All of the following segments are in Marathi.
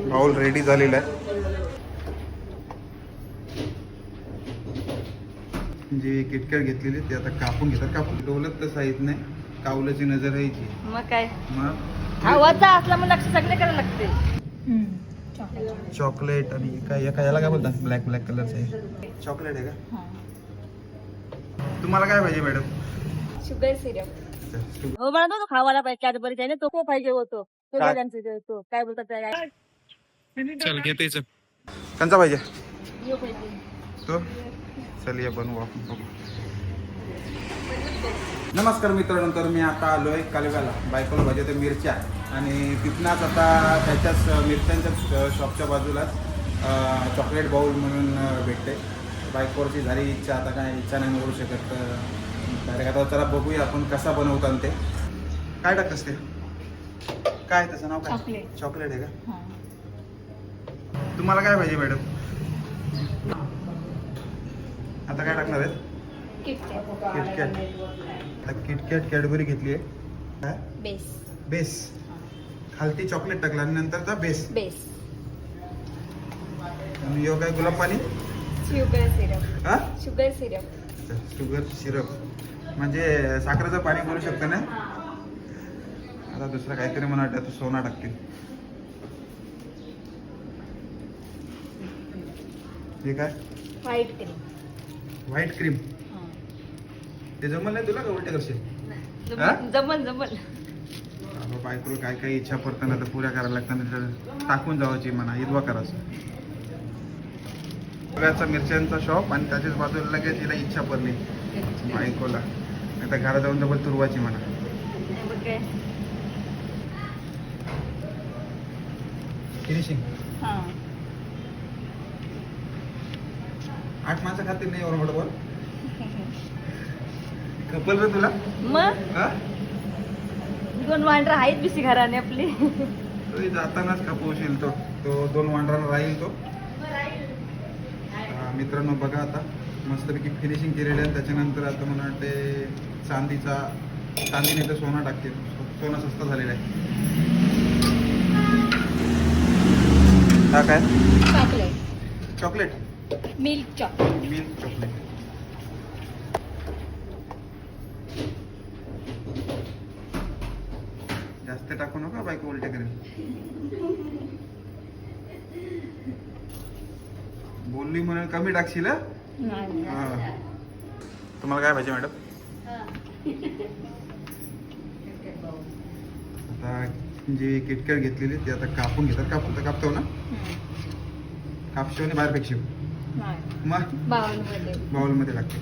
बाउल रेडी झालेला आहे. जे किटकॅट घेतलेली ते आता कापून घेतात. कापून डोलत तर साईज नाही, कावल्याची नजर यायची. मग काय मग आवाजचा असला मग लक्ष सगळे करायला लागते. चॉकलेट आणि काय याला काय बोलतात, ब्लॅक कलरचं आहे. चॉकलेट आहे का? तुम्हाला काय पाहिजे मॅडम? Sugar syrup. हो मला तो खावायला पाहिजे कॅडबरी त्याने तो खूप पाहिजे होतो. तो काय? त्यांचं तो काय बोलतात त्याला? चल घेते कंचा पाहिजे यो पाहिजे. तो. चल ये बनवू आपण बघू. नमस्कार मित्रांनो, तर मी आता आलो आहे कालव्याला. बायकोला पाहिजे ते मिरच्या आणि तिथनाच आता त्याच्याच मिरच्यांच्या शॉपच्या बाजूलाच चॉकलेट बाउल म्हणून भेटते. बायकोवरची झाली इच्छा, आता काय इच्छा नाही मिळू शकत. डायरेक्ट आता चला बघूया आपण कसा बनवतात ते. काय टाकतंस ते? काय त्याचं नाव काय? चॉकलेट आहे का? तुम्हाला काय पाहिजे मॅडम? आता काय टाकणार आहेत? किटकॅट कॅडबरी घेतली आहे. काय? बेस. खालती चॉकलेट टाकला आणि नंतरचा बेस. आणि यो काय गुलाब पाणी? शुगर सिरप म्हणजे साखरेचं पाणी करू शकतं ना. आता दुसरं काहीतरी मला वाटतं सोना टाकतील. हे काय? White cream. ते जमल नाही तुला का? उलटे करशील? जमल. बायकोला काय काय इच्छा पडताना तर पुऱ्या करायला लागतात. टाकून जावायची म्हणा, इदवा करायचं. बघायचा मिरच्यांचा शॉप आणि त्याच्याच बाजूला लगेच तिला इच्छा पडली बायकोला. आता घरात जाऊन डबल तुरवायची म्हणा. फिनिशिंग 8 माणसं खातील नाही एवढं मोठं. कपल रे तुला मग 2 वांडर आहेत बिसी घराने आपली. जातानाच खपवशील तो 2 वांडरांना राहील तो. मित्रांनो बघा आता मस्तपैकी फिनिशिंग केलेली आहे. त्याच्यानंतर आता मला वाटते चांदीने तर सोना टाकते. सोना स्वस्त झालेला आहे. हा काय? चॉकलेट. Milk chocolate. जास्त टाकू नका, बायको उलटे करेल. बोलली म्हणून कमी टाकशील. तुम्हाला काय पाहिजे मॅडम? आता जे किटकॅट घेतलेली ते आता कापून घेतात. कापतो ना. कापशिव आणि बाहेर फेकशिव. मग बाउल मध्ये लागते.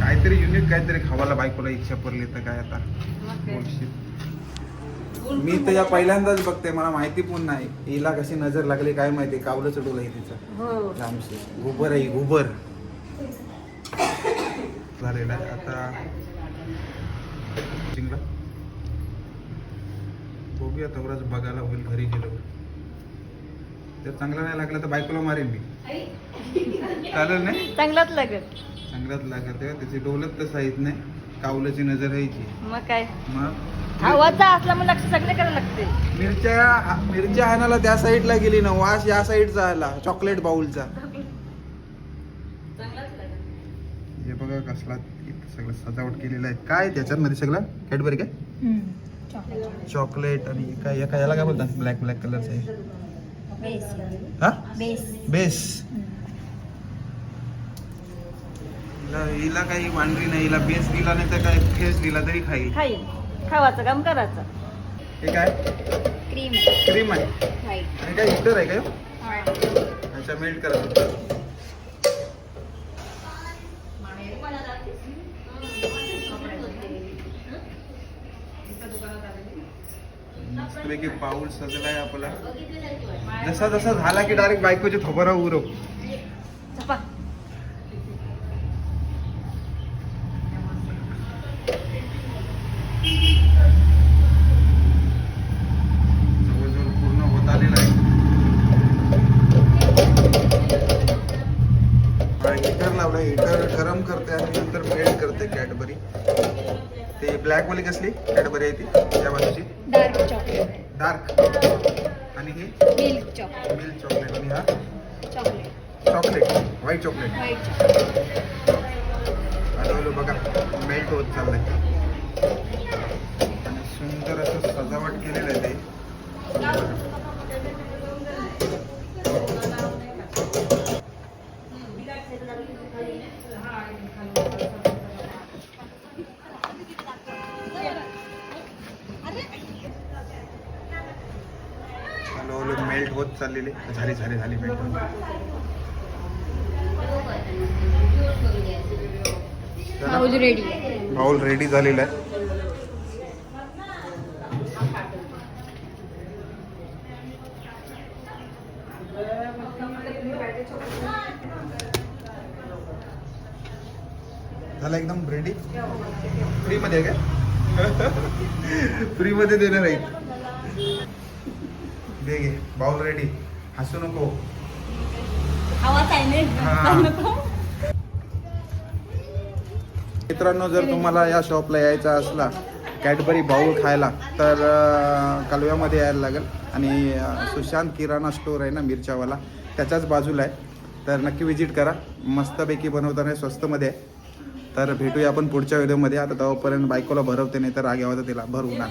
काहीतरी युनिक काहीतरी खावायला बायकोला इच्छा पडली तर काय आता बोलशील. मी तर या पहिल्यांदाच बघते, मला माहिती पण नाही. हिला कशी नजर लागली काय माहिती. कावलं चढवलं आहे तिचं. जामशी गोबर आहे, गोबर झालेला आहे. आता चिंगला बघूया तेवढाच बघायला होईल घरी गेल्यावर. जर चांगला नाही लागला तर बायकोला मारेन मी. चालेल नाही? चांगलाच लागत त्याची डोलत तर साईज नाही, कावल्याची नजर यायची. मग काय मग आवाजचा असला मग लक्ष सगळे करायला लागते. मिरच्या आणायला त्या साईडला गेली ना, वास या साईडचा आला चॉकलेट बाउलचा. हे बघा कसला सगळं सजावट केलेलं आहे. काय त्याच्यात मध्ये सगळं कॅडबरी काय? चॉकलेट आणि काय याला काय बोलतात, ब्लॅक कलरचं आहे. बेस. हिला काही वांडरी नाही. हिला बेस दिला नाही तर काय फेस दिला तरी खाईल. खावाचं काम करायचं. हे काय? क्रीम आहे. आणि काय हिटर आहे काय? अच्छा, मेल्ट करायचं. मस्तपैकी पाऊल सजलाय आपला. जसा झाला की डायरेक्ट बायकोचे थोबरा उरव. जवळजवळ पूर्ण होत आलेला आहे. हिटर लावला. हिटर गरम करते आणि नंतर मेल्ट करते कॅडबरी. ते ब्लॅक वाली कसली कॅडबरी आहे ती त्या बाजूची. डार्क चॉकलेट, डार्क आणि हे मिल्क चॉकलेट, मिल्क चॉकलेट आणि हा chocolate, chocolate white chocolate. White chocolate. हळूहळू बघा मेल्ट होत चाललंय आणि सुंदर असं सजावट केलेलं आहे ते. हळूहळू मेल्ट होत चाललेले झाली melt. Bowl ready. Bowl ready झालेला आहे. झाला एकदम रेडी. फ्री मध्ये आहे का? फ्री मध्ये देणार आहे. दे घे बाउल रेडी. हसू नको. आवाज आहे हा. नाही. मित्रांनो जर तुम्हाला या शॉपला यायचा असला कॅडबरी बाउल खायला तर कालव्यामध्ये यायला लागेल. आणि सुशांत किराणा स्टोअर आहे ना मिरच्यावाला, त्याच्याच बाजूला आहे. तर नक्की विजिट करा. मस्तपैकी बनवताना स्वस्तमध्ये आहे. तर भेटूया आपण पुढच्या व्हिडिओमध्ये. आता तेव्हापर्यंत बायकोला भरवते, नाही तर राग यावा तर तिला भरवू ना.